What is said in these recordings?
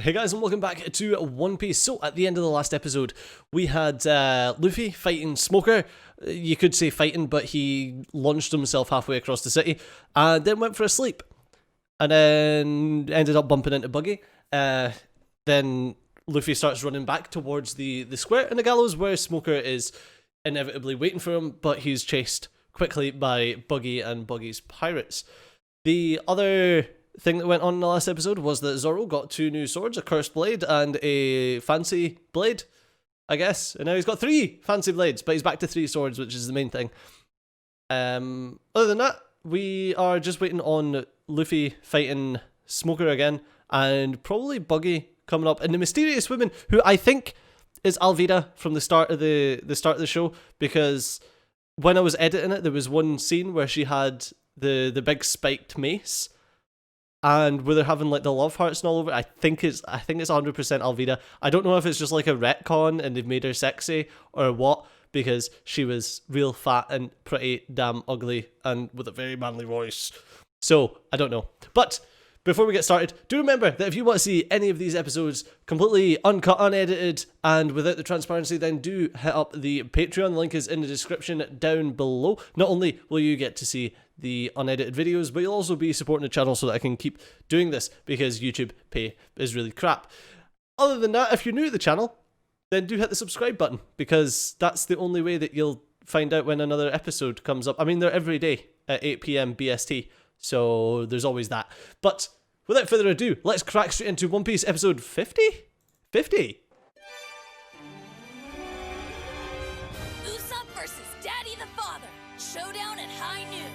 Hey guys, and welcome back to One Piece. So, at the end of the last episode, we had Luffy fighting Smoker. You could say fighting, but he launched himself halfway across the city and then went for a sleep. And then ended up bumping into Buggy. Then Luffy starts running back towards the square in the gallows where Smoker is inevitably waiting for him, but he's chased quickly by Buggy and Buggy's pirates. The other thing that went on in the last episode was that Zoro got 2 new swords, a cursed blade and a fancy blade, I guess. And now he's got 3 fancy blades, but he's back to 3 swords, which is the main thing. Other than that, we are just waiting on Luffy fighting Smoker again, and probably Buggy coming up, and the mysterious woman who I think is Alvida from the start of the show, because when I was editing it, there was one scene where she had the big spiked mace. And where they're having like the love hearts and all over, I think it's 100% Alvida. I don't know if it's just like a retcon and they've made her sexy or what, because she was real fat and pretty damn ugly and with a very manly voice. So I don't know. But before we get started, do remember that if you want to see any of these episodes completely uncut, unedited, and without the transparency, then do hit up the Patreon. The link is in the description down below. Not only will you get to see the unedited videos, but you'll also be supporting the channel so that I can keep doing this, because YouTube pay is really crap. Other than that, if you're new to the channel, then do hit the subscribe button, because that's the only way that you'll find out when another episode comes up. I mean, they're every day at 8 PM BST, so there's always that. But without further ado, let's crack straight into One Piece episode 50? 50? Usopp versus Daddy the Father. Showdown at high noon.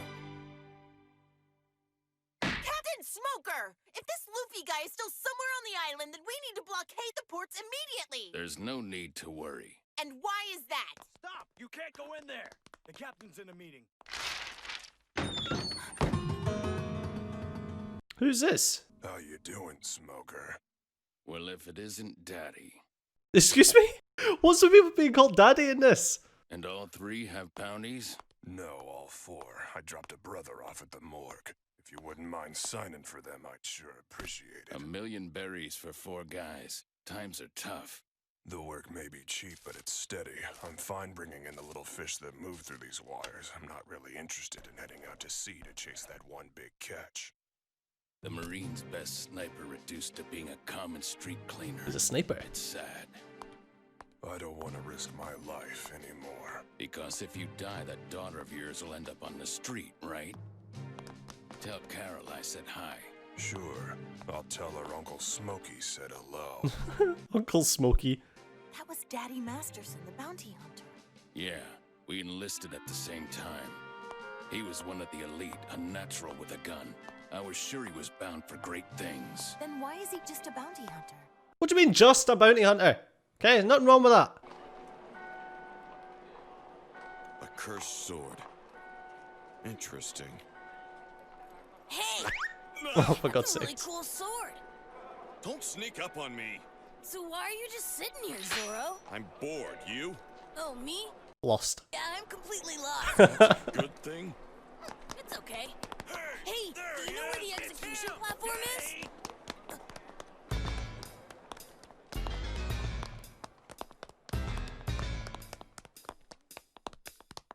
Captain Smoker! If this Luffy guy is still somewhere on the island, then we need to blockade the ports immediately! There's no need to worry. And why is that? Stop! You can't go in there! The captain's in a meeting. Who's this? How you doing, Smoker? Well, if it isn't Daddy. Excuse me? What's the people being called Daddy in this? And all 3 have bounties? No, all 4. I dropped a brother off at the morgue. If you wouldn't mind signing for them, I'd sure appreciate it. 1,000,000 berries for 4 guys. Times are tough. The work may be cheap, but it's steady. I'm fine bringing in the little fish that move through these wires. I'm not really interested in heading out to sea to chase that one big catch. The Marine's best sniper reduced to being a common street cleaner. He's a sniper. It's sad. I don't want to risk my life anymore. Because if you die, that daughter of yours will end up on the street, right? Tell Carol I said hi. Sure. I'll tell her Uncle Smokey said hello. Uncle Smokey. That was Daddy Masterson, the bounty hunter. Yeah, we enlisted at the same time. He was one of the elite, a natural with a gun. I was sure he was bound for great things. Then why is he just a bounty hunter? What do you mean, just a bounty hunter? Okay, there's nothing wrong with that. A cursed sword. Interesting. Hey, Oh, for God's that's a really sake. cool sword. Don't sneak up on me. So why are you just sitting here, Zoro? I'm bored. You? Oh, me? Lost. Yeah, I'm completely lost. Good thing? It's okay. Hey, do you know where the execution platform is?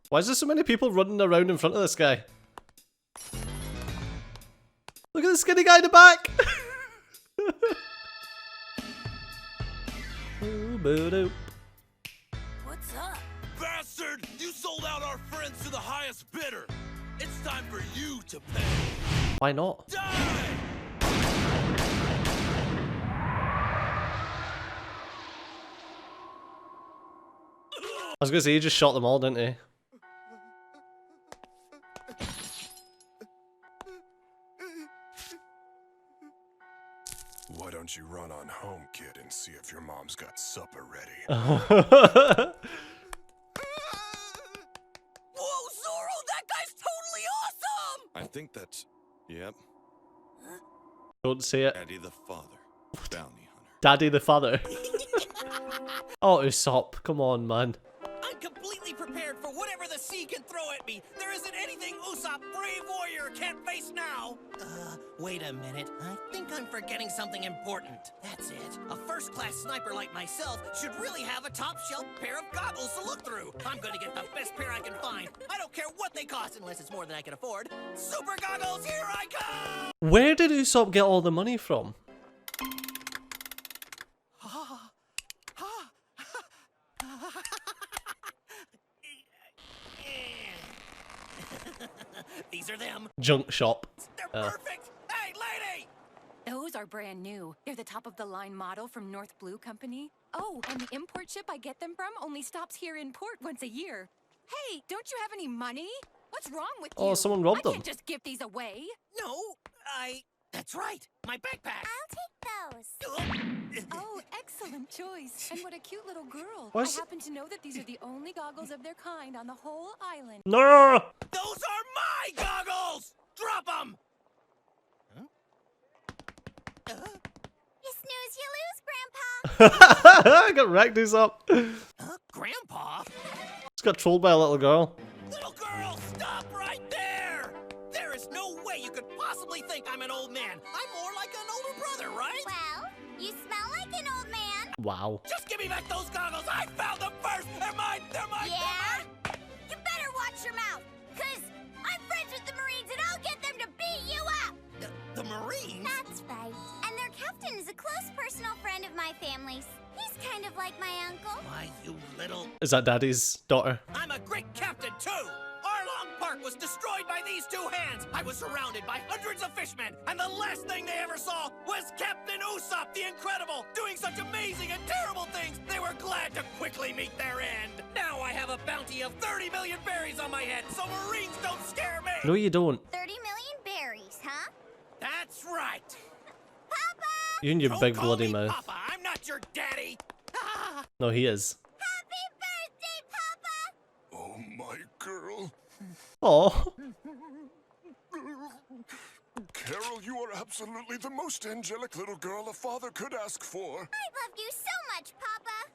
Why is there so many people running around in front of this guy? Look at the skinny guy in the back! What's up? Bastard! You sold out our friends to the highest bidder! It's time for you to pay! Why not? Die! I was gonna say, he just shot them all, didn't he? Why don't you run on home, kid, and see if your mom's got supper ready? Whoa, Zoro! That guy's totally awesome! I think that's... Yep. Don't say it. Eddie the father. Bounty hunter. Daddy the father. Oh, Usopp, come on, man. I'm completely prepared for whatever the sea can throw at me. There isn't anything Usopp, brave warrior, can't face now. Wait a minute. I think I'm forgetting something important. important. That's it. A first-class sniper like myself should really have a top-shelf pair of goggles to look through. I'm gonna get the best pair I can find. I don't care what they cost unless it's more than I can afford. Super goggles, here I come! Where did Usopp get all the money from? These are them. Junk shop. They're perfect. Hey, lady! Those are brand new. They're the top-of-the-line model from North Blue Company. Oh, and the import ship I get them from only stops here in port once a year. Hey, don't you have any money? What's wrong with you? Oh, someone robbed them. I can't just give these away. No, That's right. My backpack. I'll take those. Oh, excellent choice. And what a cute little girl. What's- I happen to know that these are the only goggles of their kind on the whole island. No! Those are my goggles! Drop them! You snooze, you lose, Grandpa. I got wrecked, Usopp. Grandpa? Just got trolled by a little girl. Little girl, stop right there! There is no way you could possibly think I'm an old man. I'm more like an older brother, right? Well, you smell like an old man. Wow. Just give me back those goggles! I found them first! They're mine! They're mine! Yeah? They're mine! You better watch your mouth, cause I'm friends with the Marines and I'll get them to beat you up. The Marines? That's right. And their captain is a close personal friend of my family's. He's kind of like my uncle. Why, you little... Is that Daddy's daughter? I'm a great captain, too! Arlong Park was destroyed by these two hands! I was surrounded by hundreds of fishmen, and the last thing they ever saw was Captain Usopp the Incredible, doing such amazing and terrible things, they were glad to quickly meet their end! Now I have a bounty of 30 million berries on my head, so Marines don't scare me! No, you don't. 30 million berries, huh? That's right! Papa! You and your Don't big call bloody me mouth. Papa, I'm not your daddy! Ah. No, he is. Happy birthday, Papa! Oh, my girl. Oh. Carol, you are absolutely the most angelic little girl a father could ask for. I love you so much, Papa.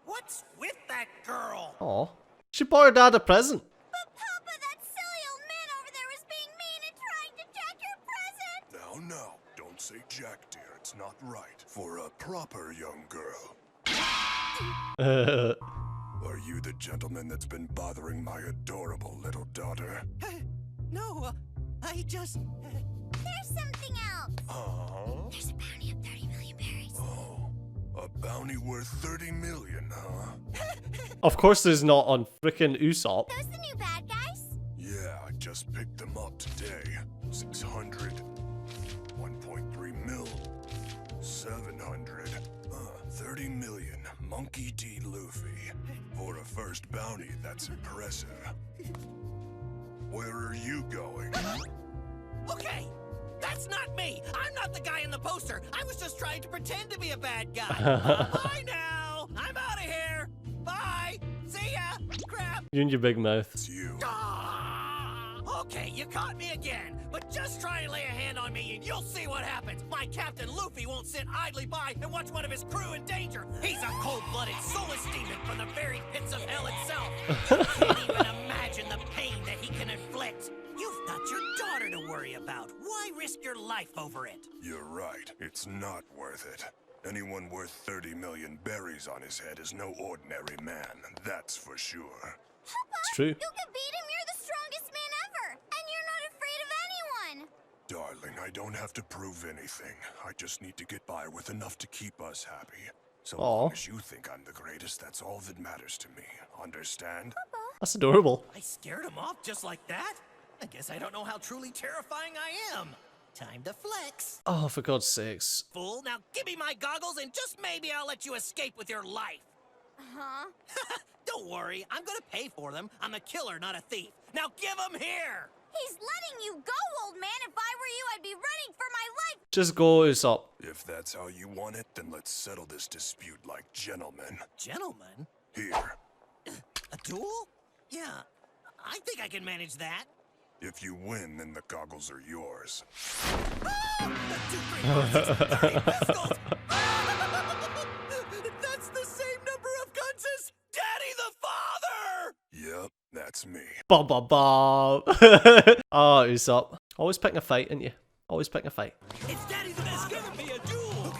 What's with that girl? Oh. She bought her dad a present. But Papa, that silly old man over there was being mean and trying to jack your present. Now, don't say Jack, dear. It's not right for a proper young girl. Are you the gentleman that's been bothering my adorable little daughter? No, I just... There's something else. Huh? There's a bounty of 30 million berries. Oh, a bounty worth 30 million, huh? Of course there's not on frickin' Usopp. Those the new bad guys? Yeah, I just picked them up today. 600, 1.3 mil, 700, 30 million. Monkey D. Luffy. For a first bounty, that's impressive. Where are you going? Okay, that's not me. I'm not the guy in the poster. I was just trying to pretend to be a bad guy. Bye now. I'm out of here. Bye. See ya. Crap. You and your big mouth. It's you. Ah! Okay, you caught me again. But just try and lay a hand on me and you'll see what happens. My Captain Luffy won't sit idly by and watch one of his crew in danger. He's a cold-blooded, soulless demon from the very pits of hell itself. You can't even imagine the pain that he can inflict. You've got your daughter to worry about. Why risk your life over it? You're right. It's not worth it. Anyone worth 30 million berries on his head is no ordinary man. That's for sure. It's true. You can beat him. You're the strongest man ever. And you're not afraid of anyone. Darling, I don't have to prove anything. I just need to get by with enough to keep us happy. So long as you think I'm the greatest, that's all that matters to me. Understand? That's adorable. I scared him off just like that? I guess I don't know how truly terrifying I am. Time to flex. Oh, for God's sakes. Fool, now give me my goggles and just maybe I'll let you escape with your life. Huh? Don't worry, I'm gonna pay for them. I'm a killer, not a thief. Now give them here! He's letting you go, old man. If I were you, I'd be running for my life. Just go, Usopp. If that's how you want it, then let's settle this dispute like gentlemen. Gentlemen? Here. A duel? Yeah, I think I can manage that. If you win, then the goggles are yours. Ah! The 2, 3, 4, 6, 30 pistols! Ah! That's the same number of guns as Daddy the Father! Yep, that's me. Bob, bob, bob. Oh, Usopp. Always picking a fight, ain't you? Always picking a fight. It's Daddy the Father! It's gonna be a duel!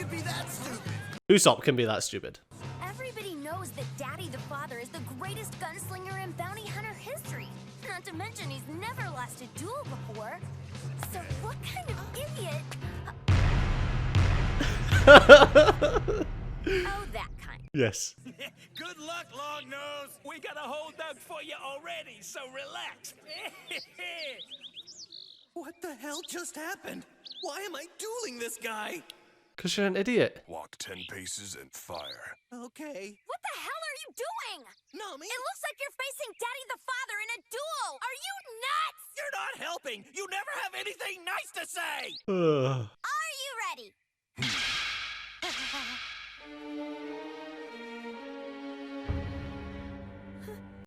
Usopp can be that stupid. Everybody knows that Daddy the Father is the greatest gunslinger in bounty hunter history. Not to mention he's never lost a duel before. So what kind of idiot? Oh, that kind. Yes. Good luck, Long Nose. We got a hold up for you already, so relax. What the hell just happened? Why am I dueling this guy? Because you're an idiot. Walk 10 paces and fire. Okay. What the hell are you doing? Nami? It looks like you're facing Daddy the Father in a duel. Are you nuts? You're not helping. You never have anything nice to say. Are you ready?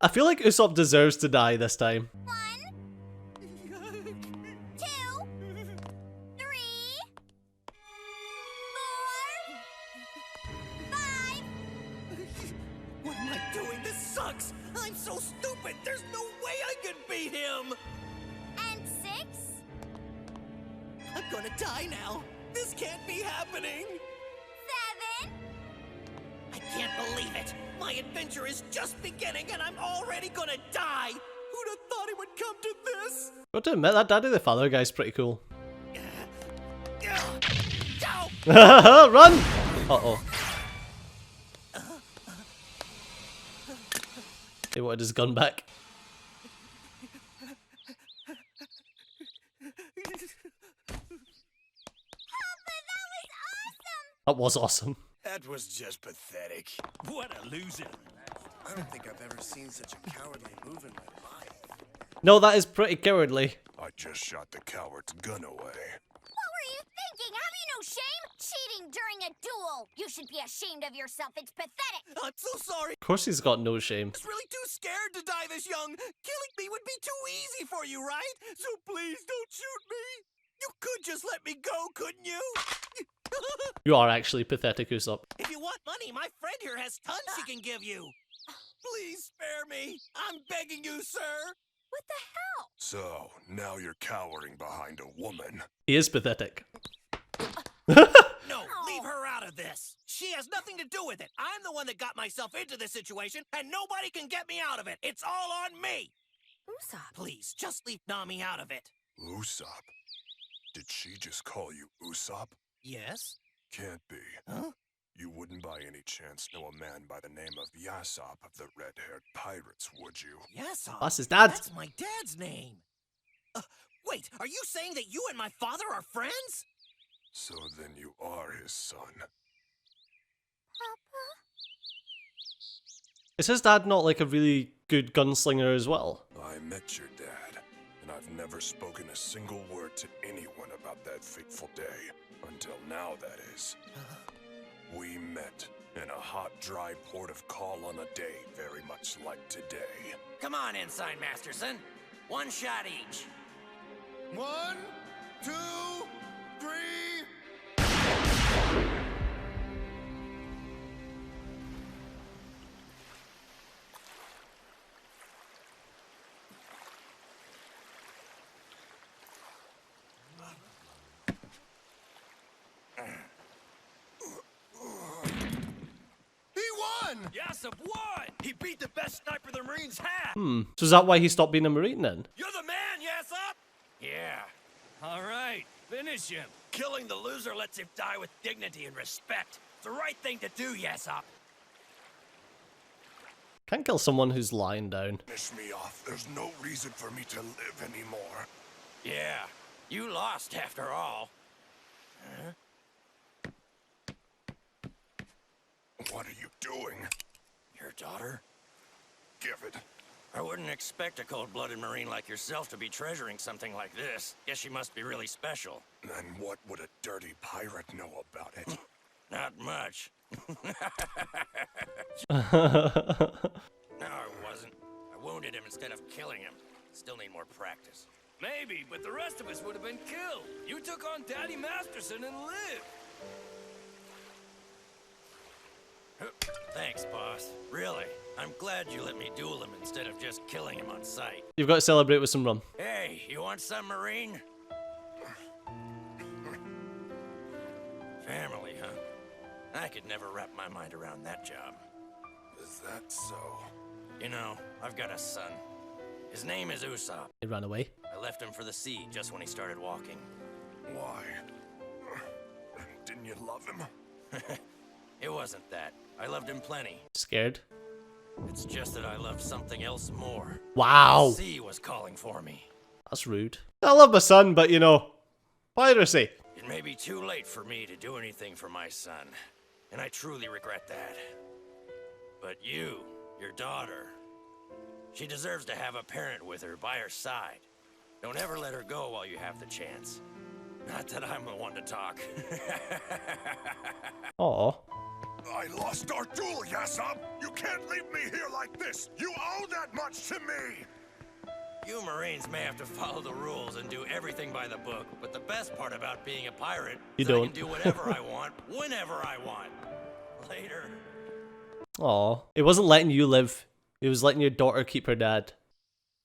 I feel like Usopp deserves to die this time. 1, 2, 3, 4, 5. What am I doing? This sucks. I'm so stupid. There's no way I can beat him. And 6. I'm gonna die now. This can't be happening. 7. I can't believe it. My adventure is just beginning and I'm already gonna die. Who'd have thought it would come to this? Got to admit, that Daddy the Father guy's pretty cool. Ow! Run! Uh-oh. He wanted his gun back. That was awesome. That was just pathetic. What a loser. I don't think I've ever seen such a cowardly move in my life. No, that is pretty cowardly. I just shot the coward's gun away. What were you thinking? Have you no shame? Cheating during a duel. You should be ashamed of yourself. It's pathetic. I'm so sorry. Of course he's got no shame. I was really too scared to die this young. Killing me would be too easy for you, right? So please don't shoot me. You could just let me go, couldn't you? You are actually pathetic, Usopp. If you want money, my friend here has tons she can give you. Please spare me. I'm begging you, sir. What the hell? So, now you're cowering behind a woman. He is pathetic. No, leave her out of this. She has nothing to do with it. I'm the one that got myself into this situation, and nobody can get me out of it. It's all on me. Usopp. Please, just leave Nami out of it. Usopp? Did she just call you Usopp? Yes? Can't be. Huh? You wouldn't by any chance know a man by the name of Usopp of the Red-Haired Pirates, would you? Yes, That's his dad. That's my dad's name. Wait, are you saying that you and my father are friends? So then you are his son. Papa? Is his dad not like a really good gunslinger as well? I met your dad, and I've never spoken a single word to anyone about that fateful day. Until now, that is. We met in a hot, dry port of call on a day very much like today. Come on, Ensign Masterson. One shot each. 1, 2, 3. Usopp won! He beat the best sniper the Marines had! So is that why he stopped being a Marine then? You're the man, Usopp! Yeah. All right, finish him. Killing the loser lets him die with dignity and respect. It's the right thing to do, Usopp. Can't kill someone who's lying down. Finish me off. There's no reason for me to live anymore. Yeah, you lost after all. Huh? What are you doing? Your daughter? Give it. I wouldn't expect a cold-blooded Marine like yourself to be treasuring something like this. Guess she must be really special. Then what would a dirty pirate know about it? Not much. Hmm. No, I wasn't. I wounded him instead of killing him. Still need more practice. Maybe, but the rest of us would have been killed. You took on Daddy Masterson and lived. Thanks, boss. Really. I'm glad you let me duel him instead of just killing him on sight. You've got to celebrate with some rum. Hey, you want some, Marine? Family, huh? I could never wrap my mind around that job. Is that so? You know, I've got a son. His name is Usopp. He ran away. I left him for the sea just when he started walking. Why? Didn't you love him? It wasn't that. I loved him plenty. Scared. It's just that I loved something else more. Wow. The sea was calling for me. That's rude. I love my son, but you know, piracy. It may be too late for me to do anything for my son, and I truly regret that. But you, your daughter, she deserves to have a parent with her by her side. Don't ever let her go while you have the chance. Not that I'm the one to talk. Aw. I lost our duel, Usopp! You can't leave me here like this! You owe that much to me! You Marines may have to follow the rules and do everything by the book, but the best part about being a pirate You is I don't. can do whatever I want, whenever I want. Later. Aw. It wasn't letting you live. It was letting your daughter keep her dad.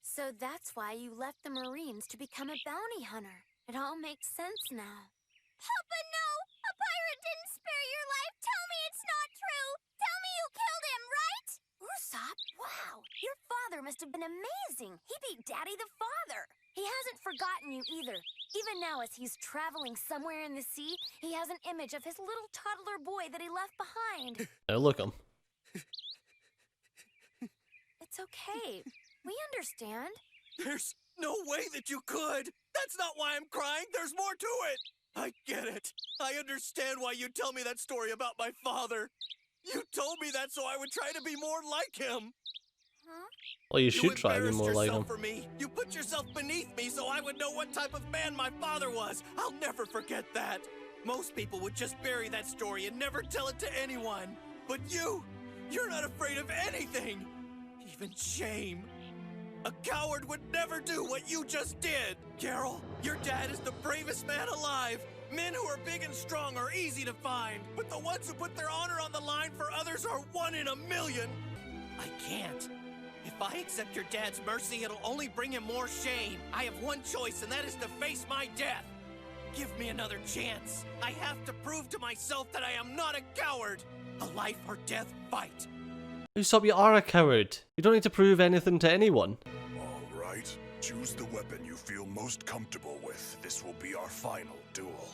So that's why you left the Marines to become a bounty hunter. It all makes sense now. Papa, no! A pirate didn't spare your life! Tell me it's not true! Tell me you killed him, right? Usopp, wow! Your father must have been amazing! He beat Daddy the Father! He hasn't forgotten you either. Even now as he's traveling somewhere in the sea, he has an image of his little toddler boy that he left behind. Now look him. It's okay. We understand. There's no way that you could! That's not why I'm crying! There's more to it! I get it. I understand why you tell me that story about my father. You told me that so I would try to be more like him. Huh? Well, you should try to be embarrassed more like him. yourself for me. You put yourself beneath me so I would know what type of man my father was. I'll never forget that. Most people would just bury that story and never tell it to anyone. But you're not afraid of anything. Even shame. A coward would never do what you just did. Carol, your dad is the bravest man alive. Men who are big and strong are easy to find, but the ones who put their honor on the line for others are 1 in a million. I can't. If I accept your dad's mercy, it'll only bring him more shame. I have one choice, and that is to face my death. Give me another chance. I have to prove to myself that I am not a coward. A life or death fight. Usopp, you are a coward. You don't need to prove anything to anyone. All right. Choose the weapon you feel most comfortable with. This will be our final duel.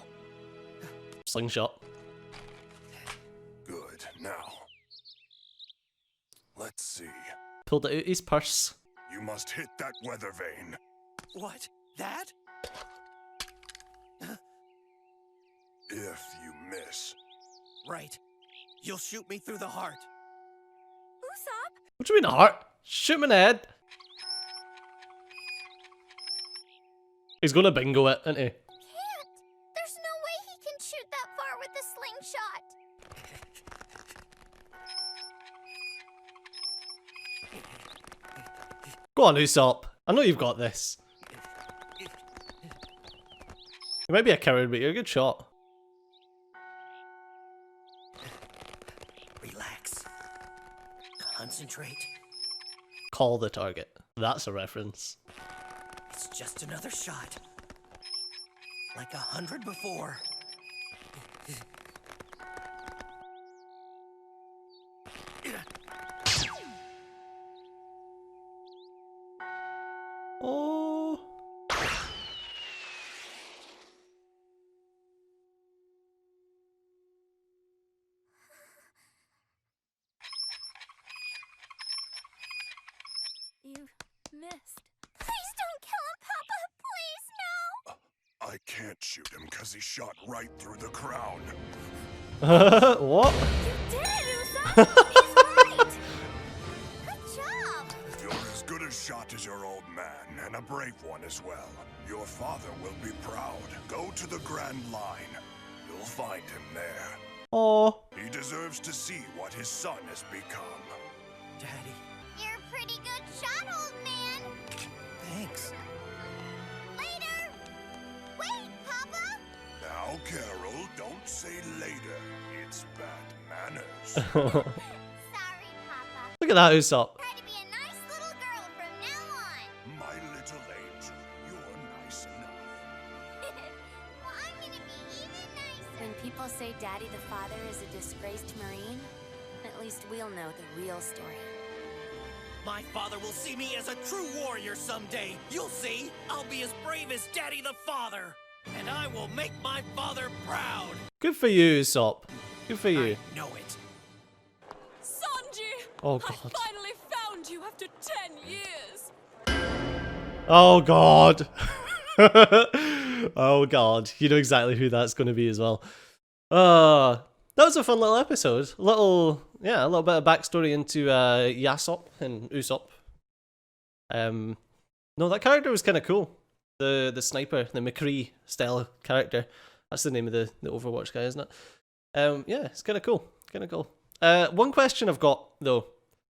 Slingshot. Good. Now, let's see. Pulled it out his purse. You must hit that weather vane. What? That? If you miss. Right. You'll shoot me through the heart. Usopp? What do you mean, heart? Shoot him in the head. He's gonna bingo it, isn't he? Can't. There's no way he can shoot that far with the slingshot. Go on, Usopp. I know you've got this. You might be a coward, but you're a good shot. Relax. Concentrate. Call the target. That's a reference. It's just another shot. Like 100 before. Oh. You missed. Please don't kill him, Papa! Please, no! I can't shoot him because he shot right through the crown. What? You did it, Usopp! He's right! Good job! You're as good a shot as your old man, and a brave one as well. Your father will be proud. Go to the Grand Line. You'll find him there. Oh. He deserves to see what his son has become. Daddy, You're a pretty good shot, old man! thanks. Later! Wait, Papa! Now, Carol, don't say later. It's bad manners. Sorry, Papa. Look at that, Usopp. Try to be a nice little girl from now on. My little angel, you're nice enough. Well, I'm gonna be even nicer. When people say Daddy the Father is a disgraced Marine, at least we'll know the real story. My father will see me as a true warrior someday. You'll see. I'll be as brave as Daddy the Father. And I will make my father proud. Good for you, Usopp. Good for you. I know it. Sanji! Oh, I God. finally found you after 10 years! Oh, God. Oh, God. You know exactly who that's going to be as well. That was a fun little episode. A little bit of backstory into Yasop and Usopp. No, that character was kind of cool. The sniper, the McCree style character. That's the name of the Overwatch guy, isn't it? Yeah, it's kind of cool. Kind of cool. One question I've got though,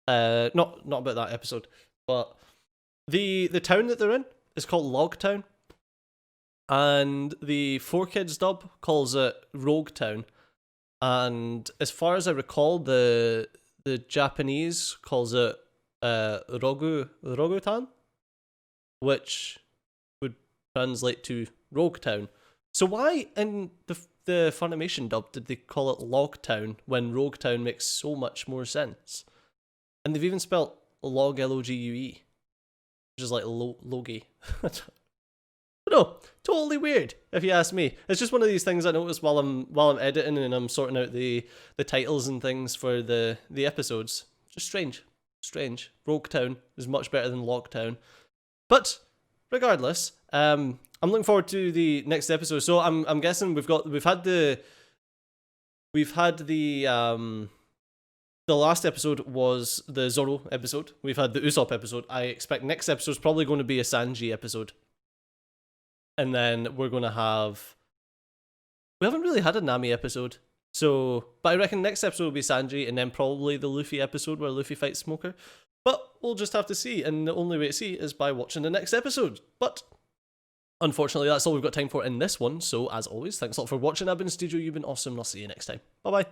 not about that episode, but the town that they're in is called Log Town, and the 4Kids dub calls it Rogue Town. And as far as I recall, the Japanese calls it Rogutan, which would translate to Rogue Town. So why in the Funimation dub did they call it Log Town when Rogue Town makes so much more sense? And they've even spelt Log Logue, which is like Logie. No, totally weird, if you ask me. It's just one of these things I notice while I'm editing and I'm sorting out the titles and things for the episodes. Just strange. Rogue Town is much better than Log Town. But regardless, I'm looking forward to the next episode. So I'm guessing we've had the last episode was the Zoro episode. We've had the Usopp episode. I expect next episode is probably going to be a Sanji episode. And then we're going to have... We haven't really had a Nami episode. So, but I reckon next episode will be Sanji, and then probably the Luffy episode where Luffy fights Smoker. But we'll just have to see, and the only way to see is by watching the next episode. But unfortunately, that's all we've got time for in this one. So, as always, thanks a lot for watching. I've been Studio, you've been awesome, and I'll see you next time. Bye-bye.